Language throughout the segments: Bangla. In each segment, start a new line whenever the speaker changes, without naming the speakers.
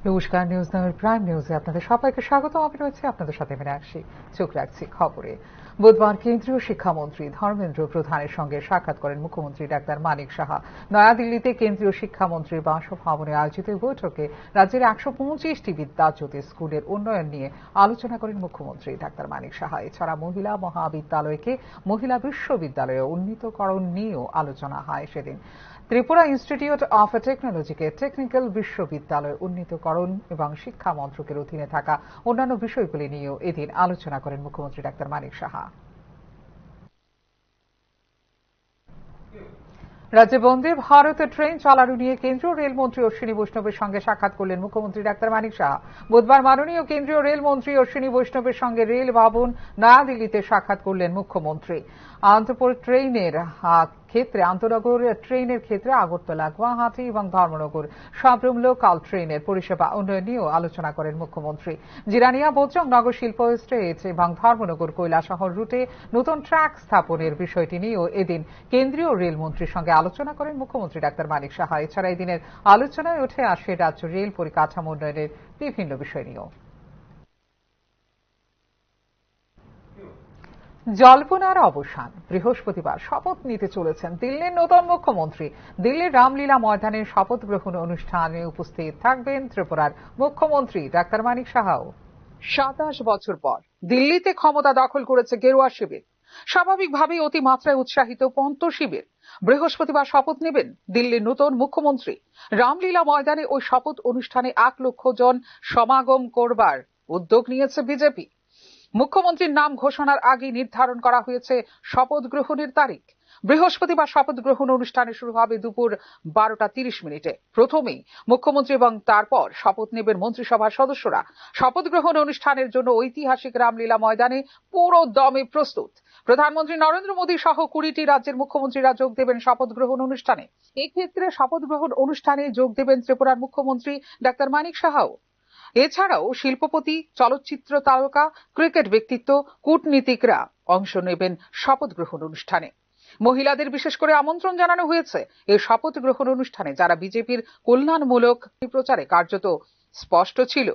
নমস্কার, নিউজ নামের প্রাইম নিউজে আপনাদের সবাইকে স্বাগত। আমি রয়েছে আপনাদের সাথে মীনাক্ষী। চোখ রাখছি খবরে। বুধবার কেন্দ্রীয় শিক্ষামন্ত্রী ধর্মেন্দ্র প্রধানের সঙ্গে সাক্ষাৎ করেন মুখ্যমন্ত্রী ডাক্তার মানিক সাহা। নয়াদিল্লিতে কেন্দ্রীয় শিক্ষামন্ত্রীর বাসভবনে আয়োজিত বৈঠকে রাজ্যের ১২৫টি বিদ্যাজ্যোতি স্কুলের উন্নয়ন নিয়ে আলোচনা করেন মুখ্যমন্ত্রী ডাক্তার মানিক সাহা। এছাড়া মহিলা মহাবিদ্যালয়কে মহিলা বিশ্ববিদ্যালয়ে উন্নীতকরণ নিয়েও আলোচনা হয় সেদিন। ত্রিপুরা ইনস্টিটিউট অফ টেকনোলজিকে টেকনিক্যাল বিশ্ববিদ্যালয় উন্নীতকরণ এবং শিক্ষা মন্ত্রকের অধীনে থাকা অন্যান্য বিষয়গুলি নিয়েও এদিন আলোচনা করেন মুখ্যমন্ত্রী ডাক্তার মানিক সাহা। রাজ্যে বন্দে ভারত ট্রেন চালানো নিয়ে কেন্দ্রীয় রেলমন্ত্রী অশ্বিনী বৈষ্ণবের সঙ্গে সাক্ষাৎ করলেন মুখ্যমন্ত্রী ডাক্তার মানিক সাহা। বুধবার মাননীয় কেন্দ্রীয় রেলমন্ত্রী অশ্বিনী বৈষ্ণবের সঙ্গে রেল ভবন নয়াদিল্লিতে সাক্ষাৎ করলেন মুখ্যমন্ত্রী। আন্তনগর ট্রেনের ক্ষেত্রে আগরতলা, গুয়াহাটি এবং ধর্মনগর সাবরুম লোকাল ট্রেনের পরিষেবা উন্নয়ন নিয়েও আলোচনা করেন মুখ্যমন্ত্রী। জিরানিয়া বোচং নগর শিল্প এস্টেট এবং ধর্মনগর কৈলাসহর রুটে নতুন ট্র্যাক স্থাপনের বিষয়টি নিয়েও এদিন কেন্দ্রীয় রেলমন্ত্রীর সঙ্গে আলোচনা করেন মুখ্যমন্ত্রী ডাক্তার মানিক সাহা। এছাড়া এদিনের আলোচনায় উঠে আসে রাজ্য রেল পরিকাঠামো উন্নয়নের বিভিন্ন বিষয় নিয়েও। জল্পনার অবসান, বৃহস্পতিবার শপথ নিতে চলেছেন দিল্লির নতুন মুখ্যমন্ত্রী। দিল্লির রামলীলা ময়দানে শপথ গ্রহণ অনুষ্ঠানে উপস্থিত থাকবেন ত্রিপুরার মুখ্যমন্ত্রী ডাক্তার মানিক সাহাও। ২৭ বছর পর দিল্লিতে ক্ষমতা দখল করেছে গেরুয়া শিবির। স্বাভাবিকভাবেই অতিমাত্রায় উৎসাহিত পন্ত শিবির। বৃহস্পতিবার শপথ নেবেন দিল্লির নতুন মুখ্যমন্ত্রী। রামলীলা ময়দানে ওই শপথ অনুষ্ঠানে ১ লক্ষ জন সমাগম করবার উদ্যোগ নিয়েছে বিজেপি। মুখ্যমন্ত্রীর নাম ঘোষণার আগে নির্ধারণ করা হয়েছে শপথ গ্রহণের তারিখ। বৃহস্পতিবার শপথ গ্রহণ অনুষ্ঠানে শুরু হবে দুপুর ১২:৩০। প্রথমেই মুখ্যমন্ত্রী এবং তারপর শপথ নেবেন মন্ত্রিসভার সদস্যরা। শপথ গ্রহণ অনুষ্ঠানের জন্য ঐতিহাসিক রামলীলা ময়দানে পুরো দমে প্রস্তুত। প্রধানমন্ত্রী নরেন্দ্র মোদী সহ ২০টি রাজ্যের মুখ্যমন্ত্রীরা যোগ দেবেন শপথ গ্রহণ অনুষ্ঠানে। এক্ষেত্রে শপথ গ্রহণ অনুষ্ঠানে যোগ দেবেন ত্রিপুরার মুখ্যমন্ত্রী ডাক্তার মানিক সাহাও। এছাড়াও শিল্পপতি, চলচ্চিত্র তারকা, ক্রিকেট ব্যক্তিত্ব, কূটনীতিকরা অংশ নেবেন শপথ গ্রহণ অনুষ্ঠানে। মহিলাদের বিশেষ করে আমন্ত্রণ জানানো হয়েছে এই শপথ গ্রহণ অনুষ্ঠানে, যারা বিজেপির কল্যাণমূলক প্রচারে কার্যত স্পষ্ট ছিল।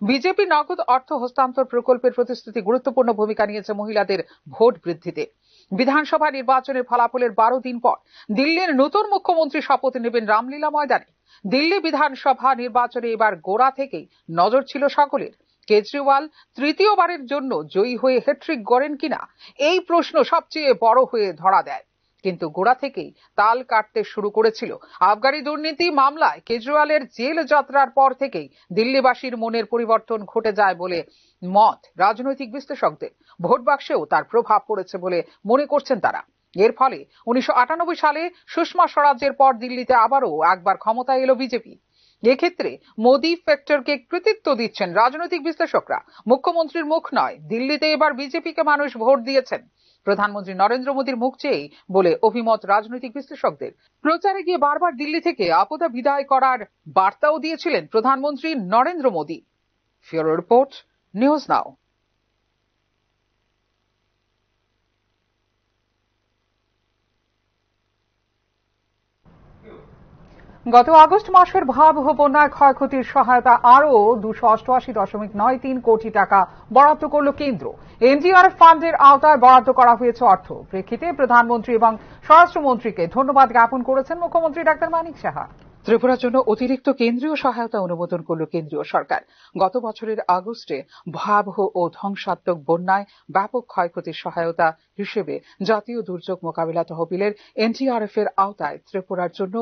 বিজেপি নগদ অর্থ হস্তান্তর প্রকল্পের প্রতিশ্রুতি গুরুত্বপূর্ণ ভূমিকা নিয়েছে মহিলাদের ভোট বৃদ্ধিতে। বিধানসভা নির্বাচনের ফলাফলের ১২ দিন পর দিল্লির নতুন মুখ্যমন্ত্রী শপথ নেবেন রামলীলা ময়দানে। দিল্লি বিধানসভা নির্বাচনে এবার গোড়া থেকেই নজর ছিল সকলের। কেজরিওয়াল তৃতীয়বারের জন্য জয়ী হয়ে হ্যাট্রিক গড়েন কিনা, এই প্রশ্ন সবচেয়ে বড় হয়ে ধরা দেয়। কিন্তু গোড়া থেকেই তাল কাটতে শুরু করেছিল। আবগারি দুর্নীতি মামলায় কেজরিওয়ালের জেল যাত্রার পর থেকেই দিল্লিবাসীর মনের পরিবর্তন ঘটে যায় বলে মত রাজনৈতিক বিশ্লেষকদের। ভোট বাক্সেও তার প্রভাব পড়েছে বলে মনে করছেন তারা। এর ফলে ১৯৯৮ সালে সুষমা স্বরাজের পর দিল্লিতে আবারও একবার ক্ষমতায় এলো বিজেপি। এক্ষেত্রে মোদি ফ্যাক্টরকে কৃতিত্ব দিচ্ছেন রাজনৈতিক বিশ্লেষকরা। মুখ্যমন্ত্রীর মুখ নয়, দিল্লিতে এবার বিজেপিকে মানুষ ভোট দিয়েছেন প্রধানমন্ত্রী নরেন্দ্র মোদীর মুখ চেয়েই বলে অভিমত রাজনৈতিক বিশ্লেষকদের। প্রচারে গিয়ে বারবার দিল্লি থেকে আপদা বিদায় করার বার্তাও দিয়েছিলেন প্রধানমন্ত্রী Narendra Modi. Bureau report, news now. গত আগস্ট মাসের ভয়াবহ বন্যায় ক্ষয়ক্ষতির সহায়তা আরও ২৮৮.৯৩ কোটি টাকা বরাদ্দ করল কেন্দ্র। এনডিআরএফ ফান্ডের আওতায় বরাদ্দ করা হয়েছে অর্থ। প্রেক্ষিতে প্রধানমন্ত্রী এবং স্বরাষ্ট্রমন্ত্রীকে ধন্যবাদ জ্ঞাপন করেছেন মুখ্যমন্ত্রী ডাক্তার মানিক সাহা। ত্রিপুরার জন্য অতিরিক্ত কেন্দ্রীয় সহায়তা অনুমোদন করল কেন্দ্রীয় সরকার। গত বছরের আগস্টে ভয়াবহ ও ধ্বংসাত্মক বন্যায় ব্যাপক ক্ষয়ক্ষতির সহায়তা হিসেবে জাতীয় দুর্যোগ মোকাবিলা তহবিলের এনডিআরএফ এর আওতায় ত্রিপুরার জন্য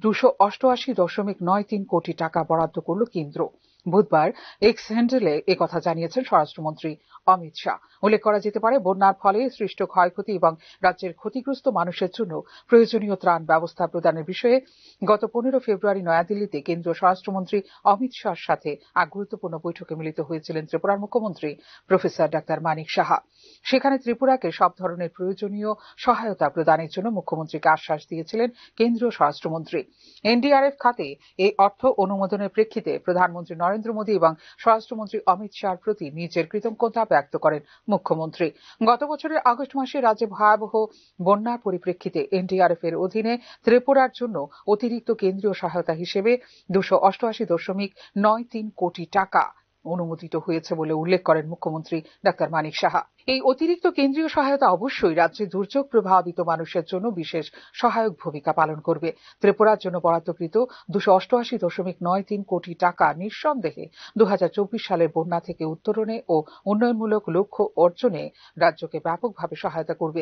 ২৮৮.৯৩ কোটি টাকা বরাদ্দ করল কেন্দ্র। বুধবার এক্স হ্যান্ডেলে একথা জানিয়েছেন স্বরাষ্ট্রমন্ত্রী অমিত শাহ। উল্লেখ করা যেতে পারে, বন্যার ফলে সৃষ্ট ক্ষয়ক্ষতি এবং রাজ্যের ক্ষতিগ্রস্ত মানুষের জন্য প্রয়োজনীয় ত্রাণ ব্যবস্থা প্রদানের বিষয়ে গত ১৫ ফেব্রুয়ারি নয়াদিল্লিতে কেন্দ্রীয় স্বরাষ্ট্রমন্ত্রী অমিত শাহর সাথে এক গুরুত্বপূর্ণ বৈঠকে মিলিত হয়েছিলেন ত্রিপুরার মুখ্যমন্ত্রী প্রফেসর ডাক্তার মানিক সাহা। সেখানে ত্রিপুরাকে সব ধরনের প্রয়োজনীয় সহায়তা প্রদানের জন্য মুখ্যমন্ত্রীকে আশ্বাস দিয়েছিলেন কেন্দ্রীয় স্বরাষ্ট্রমন্ত্রী। এনডিআরএফ খাতে এই অর্থ অনুমোদনের প্রেক্ষিতে প্রধানমন্ত্রী নরেন্দ্র নরেন্দ্র মোদী এবং স্বরাষ্ট্রমন্ত্রী অমিত শাহর প্রতি নিজের কৃতজ্ঞতা ব্যক্ত করেন মুখ্যমন্ত্রী। গত বছরের আগস্ট মাসে রাজ্যে ভয়াবহ বন্যার পরিপ্রেক্ষিতে এনডিআরএফ এর অধীনে ত্রিপুরার জন্য অতিরিক্ত কেন্দ্রীয় সহায়তা হিসেবে 288.93 কোটি টাকা অনুমোদিত হয়েছে বলে উল্লেখ করেন মুখ্যমন্ত্রী ডাক্তার মানিক সাহা। এই অতিরিক্ত কেন্দ্রীয় সহায়তা অবশ্যই রাজ্যে দুর্যোগ প্রভাবিত মানুষের জন্য বিশেষ সহায়ক ভূমিকা পালন করবে। ত্রিপুরার জন্য বরাদ্দকৃত 288.93 কোটি টাকা নিঃসন্দেহে 2024 সালের বন্যা থেকে উত্তরণে ও উন্নয়নমূলক লক্ষ্য অর্জনে রাজ্যকে ব্যাপকভাবে সহায়তা করবে।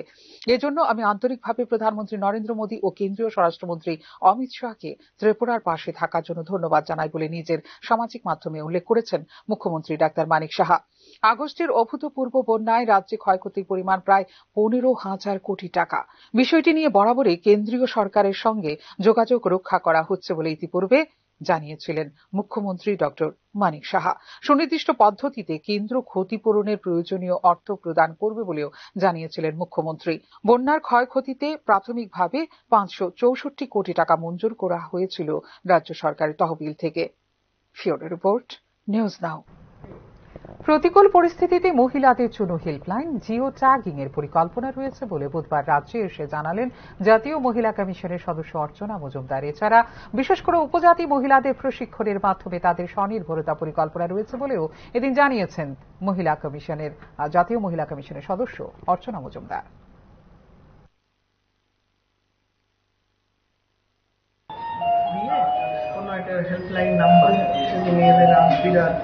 এজন্য আমি আন্তরিকভাবে প্রধানমন্ত্রী নরেন্দ্র মোদী ও কেন্দ্রীয় স্বরাষ্ট্রমন্ত্রী অমিত শাহকে ত্রিপুরার পাশে থাকার জন্য ধন্যবাদ জানাই বলে নিজের সামাজিক মাধ্যমে উল্লেখ করেছেন মুখ্যমন্ত্রী ডাক্তার মানিক সাহা। আগস্টের অভূতপূর্ব বন্যায় রাজ্যে ক্ষয়ক্ষতির পরিমাণ প্রায় 15,000 কোটি টাকা। বিষয়টি নিয়ে বরাবরই কেন্দ্রীয় সরকারের সঙ্গে যোগাযোগ রক্ষা করা হচ্ছে বলে ইতিপূর্বে জানিয়েছিলেন মুখ্যমন্ত্রী ডক্টর মানিক সাহা। সুনির্দিষ্ট পদ্ধতিতে কেন্দ্র ক্ষতিপূরণের প্রয়োজনীয় অর্থ প্রদান করবে বলেও জানিয়েছিলেন মুখ্যমন্ত্রী। বন্যার ক্ষয়ক্ষতিতে প্রাথমিকভাবে 564 কোটি টাকা মঞ্জুর করা হয়েছিল রাজ্য সরকারের তহবিল থেকে। ফিওরের রিপোর্ট, নিউজ নাও। প্রতিকূল পরিস্থিতিতে মহিলাদের জন্য হেল্পলাইন জিও ট্যাগিং এর পরিকল্পনা রয়েছে বলে বুধবার রাজ্যে এসে জানালেন জাতীয় মহিলা কমিশনের সদস্য অর্চনা মজুমদার। এছাড়া বিশেষ করে উপজাতি মহিলাদের প্রশিক্ষণের মাধ্যমে তাদের স্বনির্ভরতা পরিকল্পনা রয়েছে বলেও এদিন জানিয়েছেন জাতীয় মহিলা কমিশনের সদস্য অর্চনা মজুমদার।
হেল্পলাইন নাম্বার যদি মেয়েদের বিরাট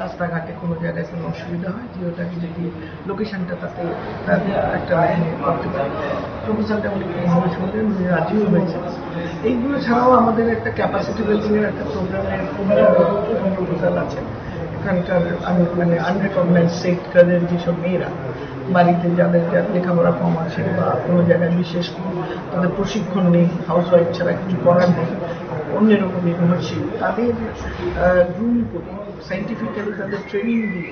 রাস্তাঘাটে কোনো জায়গায় কোনো অসুবিধা হয় জিওটাকে যদি লোকেশনটা তাতে একটা লাইনে করতে পারে। প্রপোজালটা উনি শুনলেন, উনি রাজিও হয়েছে। এইগুলো ছাড়াও আমাদের একটা ক্যাপাসিটি বিল্ডিং এর একটা প্রোগ্রামের প্রপোজাল আছে। এখানকার মানে আনরেকগনাইজ সেক্টরের যেসব মেয়েরা বাড়িতে যাদের লেখাপড়া কম আছে বা কোনো জায়গায় বিশেষ তাদের প্রশিক্ষণ নেই, হাউস ওয়াইফ ছাড়া কিছু করার নেই, অন্যরকম নির্ভরশীল, তাদের গ্রুম করে সাইন্টিফিক্যালি তাদের ট্রেনিং দিয়ে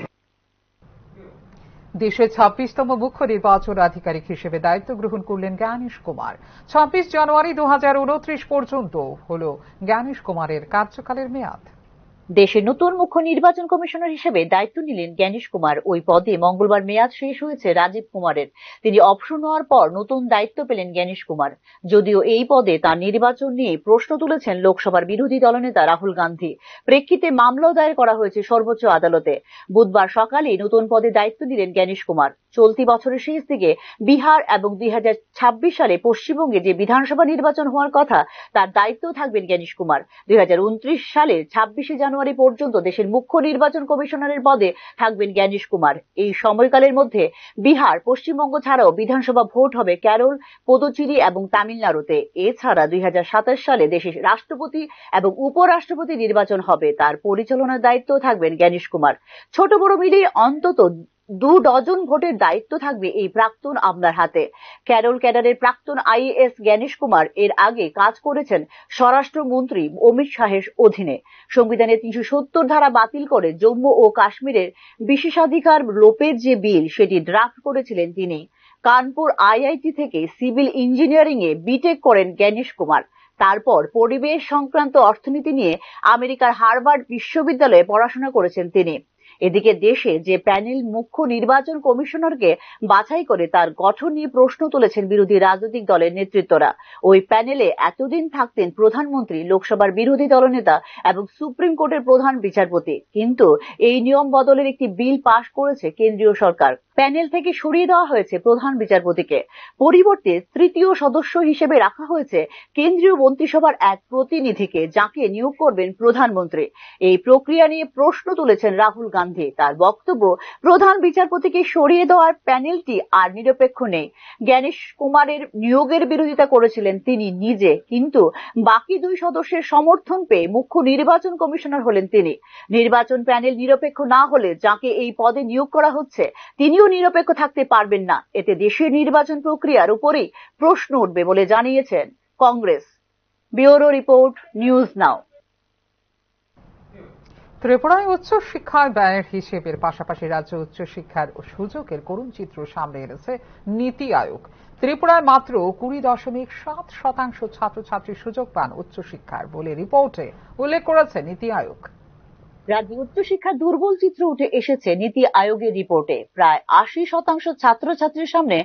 দেশের 26তম মুখ্য নির্বাচন আধিকারিক হিসেবে দায়িত্ব গ্রহণ করলেন জ্ঞানেশ কুমার। 26 জানুয়ারি 2029 পর্যন্ত হল জ্ঞানেশ কুমারের কার্যকালের মেয়াদ।
দেশের নতুন মুখ্য নির্বাচন কমিশনার হিসেবে দায়িত্ব নিলেন জ্ঞানেশ কুমার। ওই পদে মঙ্গলবার মেয়াদ শেষ হয়েছে রাজীব কুমারের। তিনি অবসর নেওয়ার পর নতুন দায়িত্ব পেলেন জ্ঞানেশ কুমার। যদিও এই পদে তার নির্বাচন নিয়ে প্রশ্ন তুলেছেন লোকসভার বিরোধী দলনেতা রাহুল গান্ধী। প্রেক্ষিতে মামলাও দায়ের করা হয়েছে সর্বোচ্চ আদালতে। বুধবার সকালে নতুন পদে দায়িত্ব নিলেন জ্ঞানেশ কুমার। চলতি বছরের শেষ দিকে বিহার এবং 2026 সালে পশ্চিমবঙ্গে যে বিধানসভা নির্বাচন হওয়ার কথা তার দায়িত্বেও থাকবেন জ্ঞানেশ কুমার। 2029 সালের 26 জানুয়ারি পর্যন্ত দেশের মুখ্য নির্বাচন কমিশনারের পদে থাকবেন জ্ঞানেশ কুমার। এই সময়কালের মধ্যে বিহার, পশ্চিমবঙ্গ ছাড়াও বিধানসভা ভোট হবে কেরল, পুদুচেরি এবং তামিলনাড়ুতে। এছাড়া 2027 সালে দেশের রাষ্ট্রপতি এবং উপরাষ্ট্রপতি নির্বাচন হবে। তার পরিচালনার দায়িত্বও থাকবেন জ্ঞানেশ কুমার। ছোট বড় মিলিয়ে অন্তত 2 ডজন ভোটের দায়িত্ব থাকবে এই প্রাক্তন আমলার হাতে। কেরল ক্যাডারের প্রাক্তন আইএএস জ্ঞানেশ কুমার এর আগে কাজ করেছেন স্বরাষ্ট্রমন্ত্রী অমিত শাহের অধীনে। সংবিধানের 370 ধারা বাতিল করে জম্মু ও কাশ্মীরের বিশেষাধিকার লোপের যে বিল সেটি ড্রাফট করেছিলেন তিনি। কানপুর আইআইটি থেকে সিভিল ইঞ্জিনিয়ারিং এ বিটেক করেন জ্ঞানেশ কুমার। তারপর পরিবেশ সংক্রান্ত অর্থনীতি নিয়ে আমেরিকার হার্ভার্ড বিশ্ববিদ্যালয়ে পড়াশোনা করেছেন তিনি। এদিকে দেশে যে প্যানেল মুখ্য নির্বাচন কমিশনারকে বাছাই করে তার গঠন নিয়ে প্রশ্ন তুলেছেন বিরোধী রাজনৈতিক দলের নেতৃত্বরা। ওই প্যানেলে এতদিন থাকতেন প্রধানমন্ত্রী, লোকসভার বিরোধী দলনেতা এবং সুপ্রিম কোর্টের প্রধান বিচারপতি। কিন্তু এই নিয়ম বদলের একটি বিল পাশ করেছে কেন্দ্রীয় সরকার। প্যানেল থেকে সরিয়ে দেওয়া হয়েছে প্রধান বিচারপতিকে। পরিবর্তে তৃতীয় সদস্য হিসেবে রাখা হয়েছে কেন্দ্রীয় মন্ত্রিসভার এক প্রতিনিধিকে, যাকে নিয়োগ করবেন প্রধানমন্ত্রী। এই প্রক্রিয়া নিয়ে প্রশ্ন তুলেছেন রাহুল গান্ধী। তার বক্তব্য, প্রধান বিচারপতিকে সরিয়ে দেওয়ার প্যানেলটি আর নিরপেক্ষ নেই। জ্ঞানেশ কুমারের নিয়োগের বিরোধিতা করেছিলেন তিনি নিজে, কিন্তু বাকি 2 সদস্যের সমর্থন পেয়ে মুখ্য নির্বাচন কমিশনার হলেন তিনি। নির্বাচন প্যানেল নিরপেক্ষ না হলে যাকে এই পদে নিয়োগ করা হচ্ছে তিনিও নিরপেক্ষ থাকতে পারবেন না। এতে দেশের নির্বাচন প্রক্রিয়ার উপরেই প্রশ্ন উঠবে বলে জানিয়েছেন কংগ্রেস। ব্যুরো রিপোর্ট, নিউজ নাও।
ত্রিপুরায় উচ্চ শিক্ষার ব্যয়ের হিসেবের পাশাপাশি রাজ্য উচ্চ শিক্ষার সুযোগের করুণ চিত্র সামনে এনেছে নীতি আয়োগ। ত্রিপুরায় মাত্র 20.7% ছাত্রছাত্রী সুযোগ পান উচ্চশিক্ষার বলে রিপোর্টে উল্লেখ করেছে নীতি আয়োগ।
রাজ্যে উচ্চশিক্ষার দুর্বল চিত্র উঠে এসেছে নীতি আয়োগের রিপোর্টে। প্রায় ৮০% ছাত্রছাত্রীর সামনে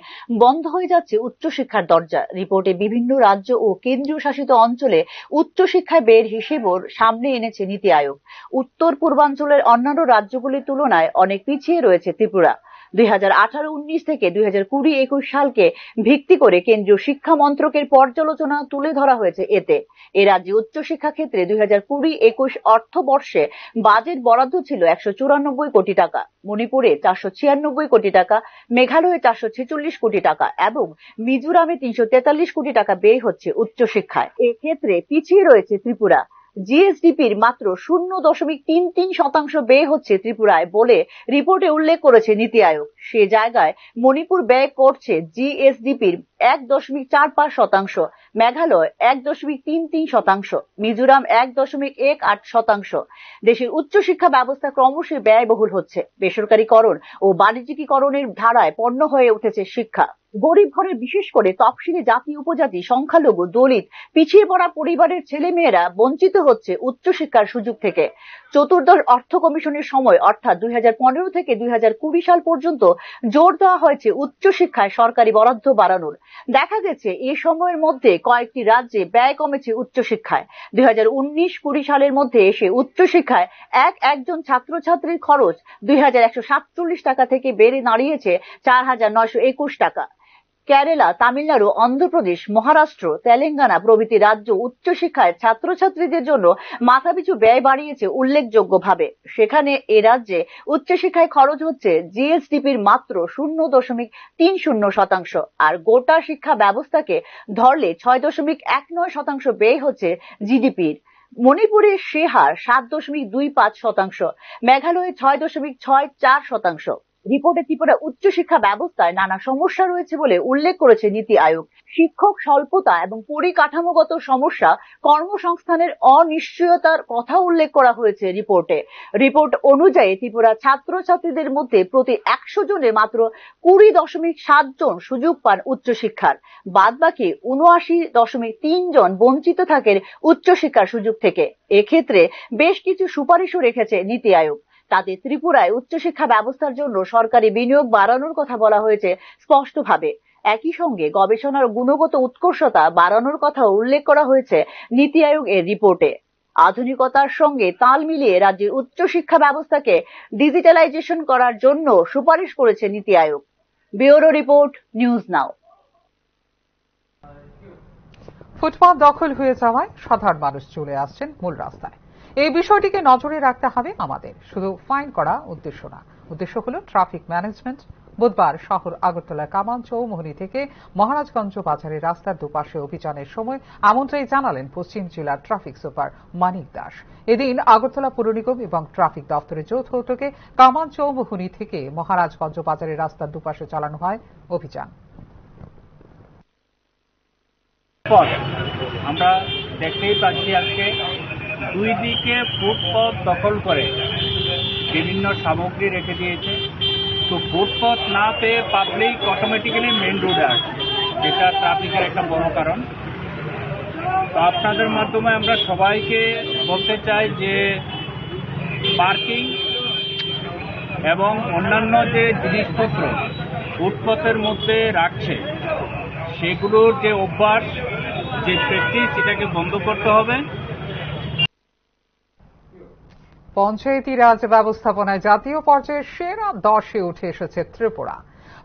বন্ধ হয়ে যাচ্ছে উচ্চশিক্ষার দরজা। রিপোর্টে বিভিন্ন রাজ্য ও কেন্দ্রীয় শাসিত অঞ্চলে উচ্চশিক্ষায় ব্যয়ের হিসেবও সামনে এনেছে নীতি আয়োগ। উত্তর পূর্বাঞ্চলের অন্যান্য রাজ্যগুলির তুলনায় অনেক পিছিয়ে রয়েছে ত্রিপুরা। 2018-19 থেকে 2020-21 সালকে ভিত্তি করে কেন্দ্রীয় শিক্ষা মন্ত্রকের পর্যালোচনা তুলে ধরা হয়েছে এতে। এ রাজ্যে উচ্চশিক্ষা ক্ষেত্রে 2020-21 অর্থবর্ষে বাজেট বরাদ্দ ছিল 194 কোটি টাকা, মণিপুরে 496 কোটি টাকা, মেঘালয়ে 446 কোটি টাকা এবং মিজোরামে 343 কোটি টাকা ব্যয় হচ্ছে উচ্চশিক্ষায়। এক্ষেত্রে পিছিয়ে রয়েছে ত্রিপুরা। জিএসডিপির মাত্র 0.33% ব্যয় হচ্ছে ত্রিপুরায় বলে রিপোর্টে উল্লেখ করেছে নীতি আয়োগ। সে জায়গায় মণিপুর ব্যয় করছে জিএসডিপির 1.45%, মেঘালয় 1.33%, মিজোরাম 1.18%। দেশের উচ্চশিক্ষা ব্যবস্থা ক্রমশ ব্যয়বহুল হচ্ছে। বেসরকারীকরণ ও বাণিজ্যিকীকরণের ধারায় পণ্য হয়ে উঠেছে শিক্ষা। গরিব ঘরের বিশেষ করে তফসিলি জাতি উপজাতি, সংখ্যালঘু, দলিত, পিছিয়ে পড়া পরিবারের ছেলেমেয়েরা বঞ্চিত হচ্ছে উচ্চশিক্ষার সুযোগ থেকে। চতুর্দশ অর্থ কমিশনের সময় অর্থাৎ 2015 থেকে 2020 সাল পর্যন্ত জোর দেওয়া হয়েছে উচ্চশিক্ষায় সরকারি বরাদ্দ বাড়ানোর। দেখা গেছে এই সময়ের মধ্যে কয়েকটি রাজ্যে ব্যয় কমেছে উচ্চশিক্ষায়। 2019-20 সালের মধ্যে এসে উচ্চশিক্ষায় একজন ছাত্রছাত্রীর খরচ 2147 টাকা থেকে বেড়ে দাঁড়িয়েছে 4921 টাকা। কেরালা, তামিলনাড়ু, অন্ধ্রপ্রদেশ, মহারাষ্ট্র, তেলেঙ্গানা প্রভৃতি রাজ্য উচ্চশিক্ষায় ছাত্রছাত্রীদের জন্য মাথাপিছু ব্যয় বাড়িয়েছে উল্লেখযোগ্যভাবে। সেখানে এ রাজ্যে উচ্চশিক্ষায় খরচ হচ্ছে জিএসডিপির মাত্র 0.30%, আর গোটা শিক্ষা ব্যবস্থাকে ধরলে 6.19% ব্যয় হচ্ছে জিডিপির। মণিপুরে সে হার 7.25%, মেঘালয়ে 6.64%। রিপোর্টে ত্রিপুরা উচ্চশিক্ষা ব্যবস্থায় নানা সমস্যা রয়েছে বলে উল্লেখ করেছে নীতি আয়োগ। শিক্ষক স্বল্পতা এবং পরিকাঠামোগত সমস্যা, কর্মসংস্থানের অনিশ্চয়তার কথা উল্লেখ করা হয়েছে রিপোর্টে। রিপোর্ট অনুযায়ী ত্রিপুরা ছাত্রছাত্রীদের মধ্যে প্রতি 100 জনের মাত্র 20.7 জন সুযোগ পান উচ্চশিক্ষার। বাদবাকি 79.3 জন বঞ্চিত থাকেন উচ্চশিক্ষার সুযোগ থেকে। এক্ষেত্রে বেশ কিছু সুপারিশও রেখেছে নীতি আয়োগ। তাতে ত্রিপুরায় উচ্চশিক্ষা ব্যবস্থার জন্য সরকারি বিনিয়োগ বাড়ানোর কথা বলা হয়েছে স্পষ্টভাবে। একই সঙ্গে গবেষণার গুণগত উৎকর্ষতা বাড়ানোর কথা উল্লেখ করা হয়েছে নীতি আয়োগ এর রিপোর্টে। আধুনিকতার সঙ্গে তাল মিলিয়ে রাজ্যের উচ্চশিক্ষা ব্যবস্থাকে ডিজিটালাইজেশন করার জন্য সুপারিশ করেছে NITI Aayog. Bureau report, news now.
ফুটপাত দখল হয়ে যাওয়ায় সাধারণ মানুষ চলে আসছেন মূল রাস্তায়। এই বিষয়টিকে নজরে রাখতে হবে আমাদের, শুধু ফাইন করা উদ্দেশ্য না। উদ্দেশ্য হলো ট্রাফিক ম্যানেজমেন্ট। বুধবার শহর আগরতলা কামান চৌমুহনী থেকে মহারাজগঞ্জ বাজারের রাস্তার দুপাশে অভিযানের সময় এমনটাই জানালেন পশ্চিম জেলার ট্রাফিক সুপার মানিক দাস। এদিন আগরতলা পুর নিগম এবং ট্রাফিক দপ্তরের যৌথ উদ্যোগে কামান চৌমুহনী থেকে মহারাজগঞ্জ বাজারের রাস্তার দুপাশে চালানো হয় অভিযান।
আমরা দেখতেই পাচ্ছি আজকে দুই দিকে ফুটপথ দখল করে বিভিন্ন সামগ্রী রেখে দিয়েছে। তো ফুটপথ না পেয়ে পাবলিক অটোমেটিক্যালি মেন রোডে আসছে, যেটা ট্রাফিকের একটা বড় কারণ। তো আপনাদের মাধ্যমে আমরা সবাইকে বলতে চাই যে পার্কিং এবং অন্যান্য যে জিনিসপত্র ফুটপথের মধ্যে রাখছে সেগুলোর যে অভ্যাস, যে প্র্যাকটিস, এটাকে বন্ধ করতে হবে।
পঞ্চায়েতি রাজ ব্যবস্থাপনায় জাতীয় পর্যায়ে সেরা 10-এ উঠে এসেছে ত্রিপুরা।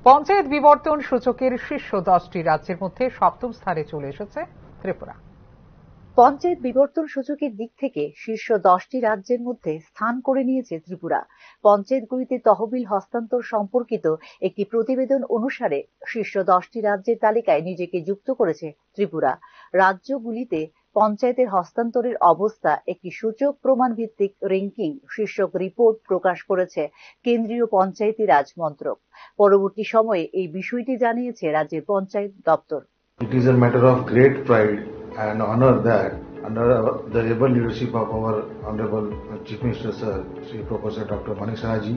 পঞ্চায়েত বিবর্তন সূচকের শীর্ষ 10টি রাজ্যের মধ্যে 7ম স্থানে চলে এসেছে ত্রিপুরা।
পঞ্চায়েত বিবর্তন সূচকের দিক থেকে শীর্ষ 10টি রাজ্যের মধ্যে স্থান করে নিয়েছে ত্রিপুরা। পঞ্চায়েতগুলিতে তহবিল হস্তান্তর সম্পর্কিত একটি প্রতিবেদন অনুসারে শীর্ষ 10টি রাজ্যের তালিকায় নিজেকে যুক্ত করেছে ত্রিপুরা। রাজ্যগুলিতে পঞ্চায়েতের হস্তান্তরের অবস্থা একটি সূচক প্রমাণ ভিত্তিক র্যাঙ্কিং শীর্ষক রিপোর্ট প্রকাশ করেছে কেন্দ্রীয় পঞ্চায়েতি রাজ মন্ত্রক। পরবর্তী সময়ে এই বিষয়টি জানিয়েছে রাজ্যের পঞ্চায়েত দপ্তর।
It is a matter of great pride and honor that under the able leadership of our Honorable Chief Minister Sir, Sri Professor Dr. Manik Sahaji,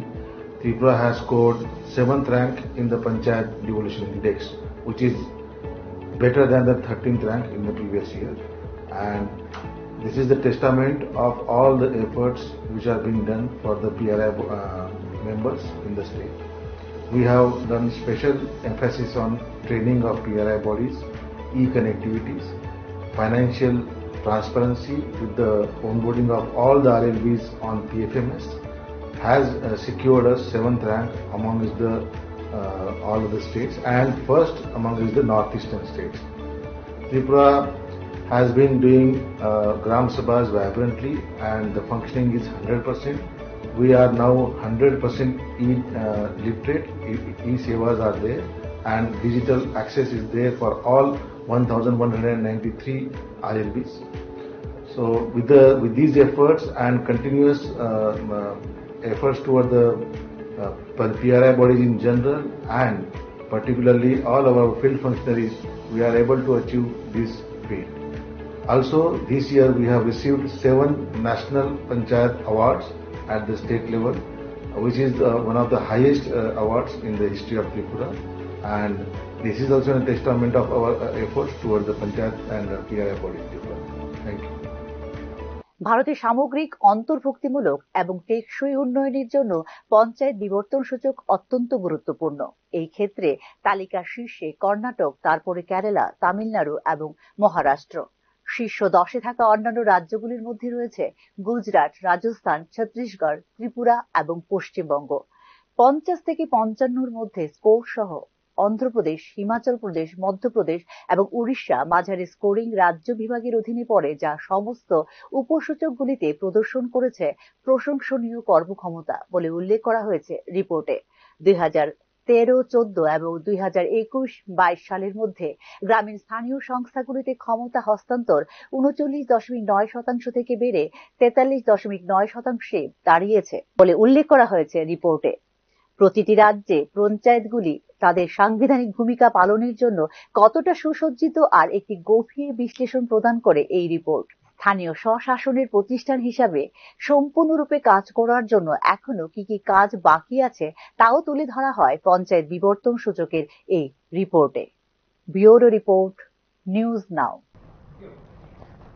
Tripura has scored 7th rank in the Panchayat Devolution Index, which is better than the 13th rank in the previous year. And This is the testament of all the efforts which are being done for the PRI members in the state. We have done special emphasis on training of PRI bodies, e-connectivities, financial transparency with the onboarding of all the RLBs on PFMS has secured us 7th rank amongst the all of the states and first amongst the northeastern states. Tripura has been doing Gram Sabhas vibrantly and the functioning is 100%. We are now 100% literate, e-sevas are there and digital access is there for all 1193 RLBs. So with these efforts and continuous efforts toward the PRI bodies in general and particularly all of our field functionaries, we are able to achieve this feat. Also, this year we have received 7 national Panchayat awards at the state level, which is one of the highest awards in the history of Tripura, and this is also a testament of our efforts towards the Panchayat and PRI bodies in Tripura. Thank you.
ভারতের সামগ্রিক অন্তর্ভুক্তিমূলক এবং টেকসই উন্নয়নের জন্য পঞ্চায়েত বিবর্তন সূচক অত্যন্ত গুরুত্বপূর্ণ। এই ক্ষেত্রে তালিকার শীর্ষে কর্ণাটক, তারপরে কেরালা, তামিলনাড়ু এবং মহারাষ্ট্র। শীর্ষ 10-এ থাকা অন্যান্য রাজ্যগুলির মধ্যে রয়েছে গুজরাট, রাজস্থান, ছত্তিশগড়, ত্রিপুরা এবং পশ্চিমবঙ্গ। 50 থেকে 55-র মধ্যে স্কোর সহ অন্ধ্রপ্রদেশ, হিমাচল প্রদেশ, মধ্যপ্রদেশ এবং উড়িষ্যা মাঝারি স্কোরিং রাজ্য বিভাগের অধীনে পড়ে, যা সমস্ত উপসূচকগুলিতে প্রদর্শন করেছে প্রশংসনীয় কর্মক্ষমতা বলে উল্লেখ করা হয়েছে রিপোর্টে। 2013-14 এবং 2021-22 সালের মধ্যে গ্রামীণ স্থানীয় সংস্থাগুলিতে ক্ষমতা হস্তান্তর 39.9% থেকে বেড়ে 43.9% দাঁড়িয়েছে বলে উল্লেখ করা হয়েছে রিপোর্টে। প্রতিটি রাজ্যে পঞ্চায়েতগুলি তাদের সাংবিধানিক ভূমিকা পালনের জন্য কতটা সুসজ্জিত আর একটি গভীর বিশ্লেষণ প্রদান করে এই রিপোর্ট। স্থানীয় স্বশাসনের প্রতিষ্ঠান হিসাবে সম্পূর্ণরূপে কাজ করার জন্য এখনো কি কি কাজ বাকি আছে তাও তুলে ধরা হয় পঞ্চায়েত বিবর্তন সূচকের এই রিপোর্টে। ব্যুরো রিপোর্ট, নিউজ নাও।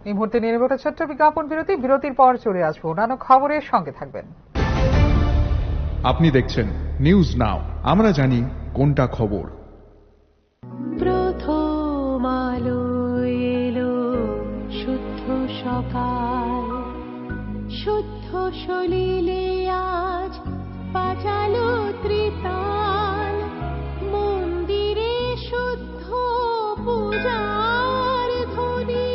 এই মুহূর্তে নিয়ে নেব একটা ছোট্ট বিজ্ঞাপন বিরতি। বিরতির পর চলে আসবো অন্যান্য খবরের সঙ্গে থাকবেন।
আপনি দেখছেন নিউজ নাও, আমরা জানি কোনটা খবর।
প্রথম আলো এলো শুদ্ধ সকাল, শুদ্ধ সলিলে আজ বাজালো ত্রিতাল, মন্দিরে শুদ্ধ পূজার ধ্বনি,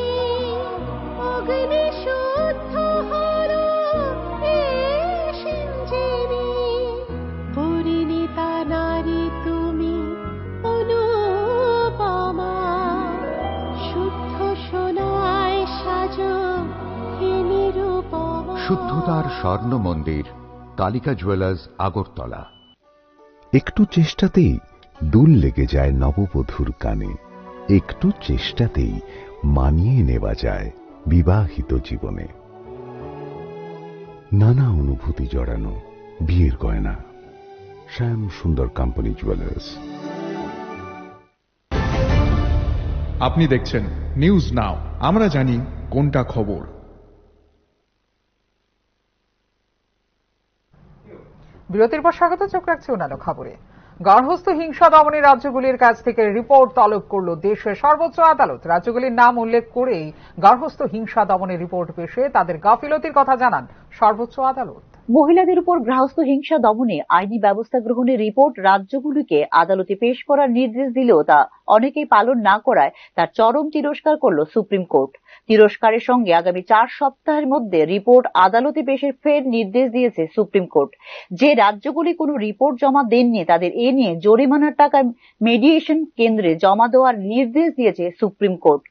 অগ্নি শুদ্ধ হলো সিঞ্জেরি, পরিণীতা নারী তুমি অনুপমা, শুদ্ধ সোনায় সাজো হে নিরুপমা।
শুদ্ধতার স্বর্ণ মন্দির, কালিকা জুয়েলার্স, আগরতলা।
একটু চেষ্টাতেই দুল লেগে যায় নববধূর কানে, একটু চেষ্টাতেই মানিয়ে নেওয়া যায় বিবাহিত জীবনে। নানা অনুভূতি জড়ানো বিয়ের গয়না, শ্যাম সুন্দর কোম্পানি জুয়েলার্স।
আপনি দেখছেন নিউজ নাও, আমরা জানি কোনটা খবর।
বিরতির পর স্বাগত, চোখ রাখছে অন্যান্য খবরে। গার্হস্থ্য হিংসা দমনে রাজ্যগুলির কাছ থেকে রিপোর্ট তলব করল দেশের সর্বোচ্চ আদালত। রাজ্যগুলির নাম উল্লেখ করেই গার্হস্থ্য হিংসা দমনের রিপোর্ট পেশে তাদের গাফিলতির কথা জানান সর্বোচ্চ আদালত।
মহিলাদের উপর গার্হস্থ্য হিংসা দমনে আইনি ব্যবস্থা গ্রহণের রিপোর্ট রাজ্যগুলিকে আদালতে পেশ করার নির্দেশ দিলেও তা অনেকেই পালন না করায় তার চরম তিরস্কার করল সুপ্রিম কোর্ট। তিরস্কারের সঙ্গে আগামী 4 সপ্তাহের মধ্যে রিপোর্ট আদালতে পেশের ফের নির্দেশ দিয়েছে সুপ্রিম কোর্ট। যে রাজ্যগুলি কোনো রিপোর্ট জমা দেননি তাদের এ নিয়ে জরিমানার টাকা মেডিয়েশন কেন্দ্রে জমা দেওয়ার নির্দেশ দিয়েছে সুপ্রিম কোর্ট।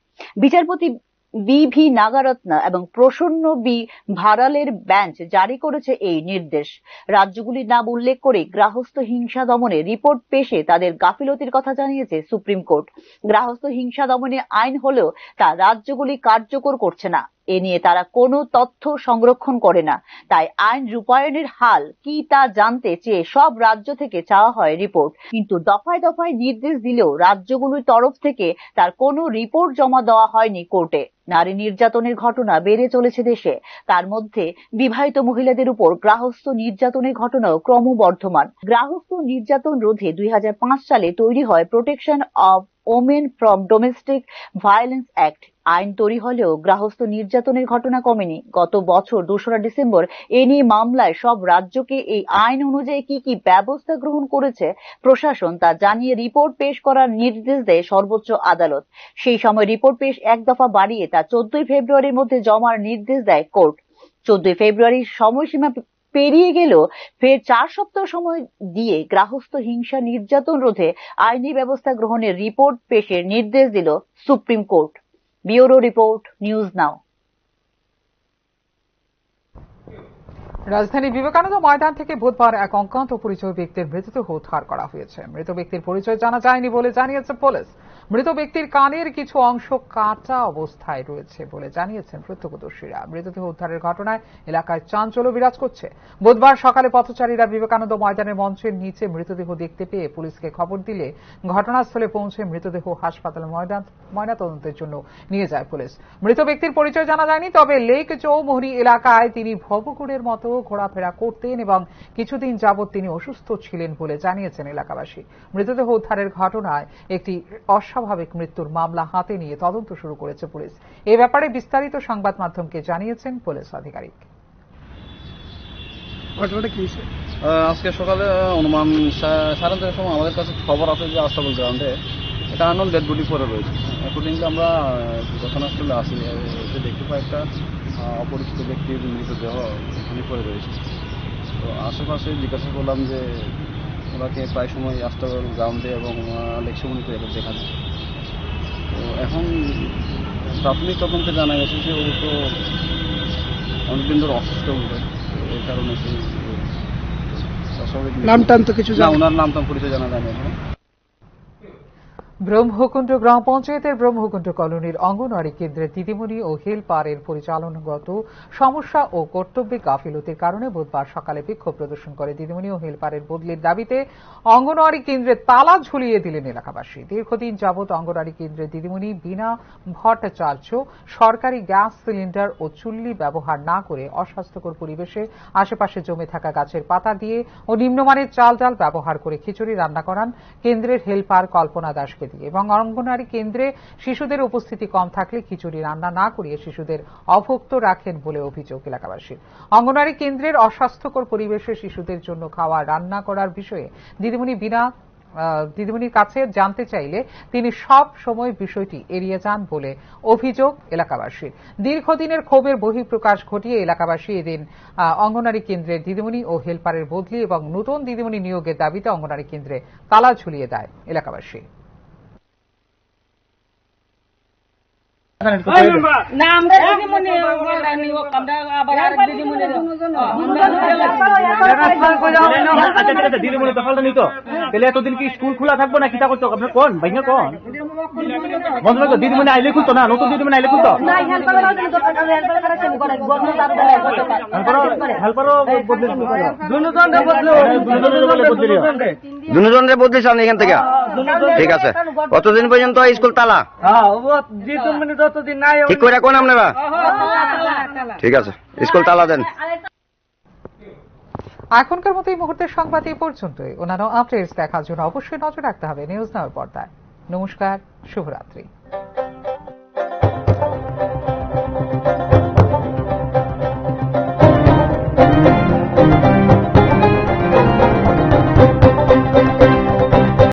বিচারপতি বি.ভি. নাগারত্না এবং প্রসন্ন বি. ভারালের বেঞ্চ জারি করেছে এই নির্দেশ। রাজ্যগুলির নাম উল্লেখ করে গার্হস্থ্য হিংসা দমনে রিপোর্ট পেশে তাদের গাফিলতির কথা জানিয়েছে সুপ্রিম কোর্ট। গার্হস্থ্য হিংসা দমনে আইন হলেও তা রাজ্যগুলি কার্যকর করছে না। এ নিয়ে তারা কোনো তথ্য সংরক্ষণ করে না। তাই আইন রূপায়ণের হাল কি তা জানতে চেয়ে সব রাজ্য থেকে চাওয়া হয় রিপোর্ট, কিন্তু দফায় দফায় নির্দেশ দিলেও রাজ্যগুলোর তরফ থেকে তার কোনো রিপোর্ট জমা দেওয়া হয়নি কোর্টে। নারী নির্যাতনের ঘটনা বেড়ে চলেছে দেশে, তার মধ্যে বিবাহিত মহিলাদের উপর গার্হস্থ্য নির্যাতনের ঘটনাও ক্রমবর্ধমান। গার্হস্থ্য নির্যাতন রোধে 2005 সালে তৈরি হয় protection of women from domestic violence act. আইন তৈরি হলেও গার্হস্থ্য নির্যাতনের ঘটনা কমেনি। গত বছর 2রা ডিসেম্বর এ নিয়ে মামলায় সব রাজ্যকে এই আইন অনুযায়ী কি কি ব্যবস্থা গ্রহণ করেছে প্রশাসন তা জানিয়ে রিপোর্ট পেশ করার নির্দেশ দেয় সর্বোচ্চ আদালত। সেই সময় রিপোর্ট পেশ এক দফা বাড়িয়ে তা 14 ফেব্রুয়ারির মধ্যে জমার নির্দেশ দেয় কোর্ট। 14 ফেব্রুয়ারির সময়সীমা পেরিয়ে গেলেও ফের 4 সপ্তাহ সময় দিয়ে গার্হস্থ্য হিংসা নির্যাতন রোধে আইনি ব্যবস্থা গ্রহণের রিপোর্ট পেশের নির্দেশ দিল supreme court. Bureau report, news নাও।
রাজধানী বিবেকানন্দ ময়দান থেকে বুধবার এক অজ্ঞাত পরিচয় ব্যক্তির মৃতদেহ উদ্ধার করা হয়েছে। মৃত ব্যক্তির পরিচয় জানা যায়নি বলে জানিয়েছে পুলিশ। মৃত ব্যক্তির কানের কিছু অংশ কাটা অবস্থায় রয়েছে বলে জানিয়েছেন প্রত্যক্ষদর্শীরা। মৃতদেহ উদ্ধারের ঘটনায় এলাকায় চাঞ্চল্য বিরাজ করছে। বুধবার সকালে পথচারীরা বিবেকানন্দ ময়দানের মঞ্চের নিচে মৃতদেহ দেখতে পেয়ে পুলিশকে খবর দিলে ঘটনাস্থলে পৌঁছে মৃতদেহ হাসপাতাল ময়নাতদন্তের জন্য নিয়ে যায় পুলিশ। মৃত ব্যক্তির পরিচয় জানা যায়নি, তবে লেক চৌমুহনী এলাকায় তিনি ভবঘুরের মতো ঘোরাফেরা করতেন এবং কিছুদিন যাবৎ তিনি অসুস্থ ছিলেন বলে জানিয়েছেন এলাকাবাসী। মৃতদেহ উদ্ধারের ঘটনায় একটি অস্বাভাবিক মৃত্যুর মামলা হাতে নিয়ে তদন্ত শুরু করেছে পুলিশ। এ ব্যাপারে বিস্তারিত সংবাদ মাধ্যমকে জানিয়েছেন পুলিশ আধিকারিক।
আজকে সকালে অনুমান 9:30টার সময় আমাদের কাছে খবর আছে যে আস্তাবল গ্রাউন্ডে একটা আননোন ডেড বডি পড়ে রয়েছে। অ্যাকর্ডিংলি আমরা ঘটনাস্থলে আসি, এসে দেখতে পাই একটা অপরিচিত ব্যক্তির মৃতদেহ এখানে পড়ে রয়েছে। তো আশেপাশে জিজ্ঞাসা করলাম যে ওনাকে প্রায় সময় আস্তাবল গ্রাউন্ডে এবং লেকসমুনিতে দেখা যায়। তো এখন প্রাথমিক তদন্তে জানা গেছে যে ও তো অনেকদিন ধরে অসুস্থ হয়ে, এই কারণে সেই
নামটাম তো কিছু
না, ওনার নামটাম পরিচয় জানা যায়নি এখন।
ব্রহ্মকুণ্ড গ্রাম পঞ্চায়েতের ব্রহ্মকুণ্ড কলোনির অঙ্গনওয়াড়ি কেন্দ্রের দিদিমণি ও হেলপারের পরিচালনাগত সমস্যা ও কর্তব্যে গাফিলতির কারণে বুধবার সকালে বিক্ষোভ প্রদর্শন করে দিদিমণি ও হেলপারের বদলির দাবিতে অঙ্গনওয়াড়ি কেন্দ্রে তালা ঝুলিয়ে দিলেন এলাকাবাসী। দীর্ঘদিন যাবৎ অঙ্গনওয়াড়ি কেন্দ্রের দিদিমণি বীণা ভট্টাচার্য সরকারি গ্যাস সিলিন্ডার ও চুল্লি ব্যবহার না করে অস্বাস্থ্যকর পরিবেশে আশেপাশে জমে থাকা গাছের পাতা দিয়ে ও নিম্নমানের চাল ডাল ব্যবহার করে খিচুড়ি রান্না করান কেন্দ্রের হেলপার কল্পনা দাসকে এবং অঙ্গনওয়াড়ি কেন্দ্রে শিশুদের উপস্থিতি কম থাকলে খিচুড়ি রান্না না করিয়ে শিশুদের অভুক্ত রাখেন বলে অভিযোগ এলাকাবাসীর। অঙ্গনওয়াড়ি কেন্দ্রের অস্বাস্থ্যকর পরিবেশে শিশুদের জন্য খাওয়া রান্না করার বিষয়ে দিদিমণির কাছে জানতে চাইলে তিনি সব সময় বিষয়টি এড়িয়ে যান বলে অভিযোগ এলাকাবাসীর। দীর্ঘদিনের ক্ষোভের বহিঃপ্রকাশ ঘটিয়ে এলাকাবাসী এদিন অঙ্গনওয়াড়ি কেন্দ্রের দিদিমণি ও হেলপারের বদলি এবং নতুন দিদিমণি নিয়োগের দাবিতে অঙ্গনওয়াড়ি কেন্দ্রে তালা ঝুলিয়ে দেয় এলাকাবাসী।
এতদিন কি স্কুল খোলা থাকবো না কিতা করতো আপনার কোন ভাই না কোন দিদিমণি আইলে খুলতো না, নতুন দিদিমণি আইলে খুলতো
দুজনের বদলিস এখান থেকে। ঠিক আছে, কতদিন পর্যন্ত স্কুল তালা ঠিক করে রাখুন আপনারা? ঠিক আছে, স্কুল তালা দেন।
এখনকার মতো এই মুহূর্তের সংবাদ এই পর্যন্তই। অন্যান্য আপডেটস দেখার জন্য অবশ্যই নজর রাখতে হবে নিউজ নাওর পর্দায়। নমস্কার, শুভরাত্রি।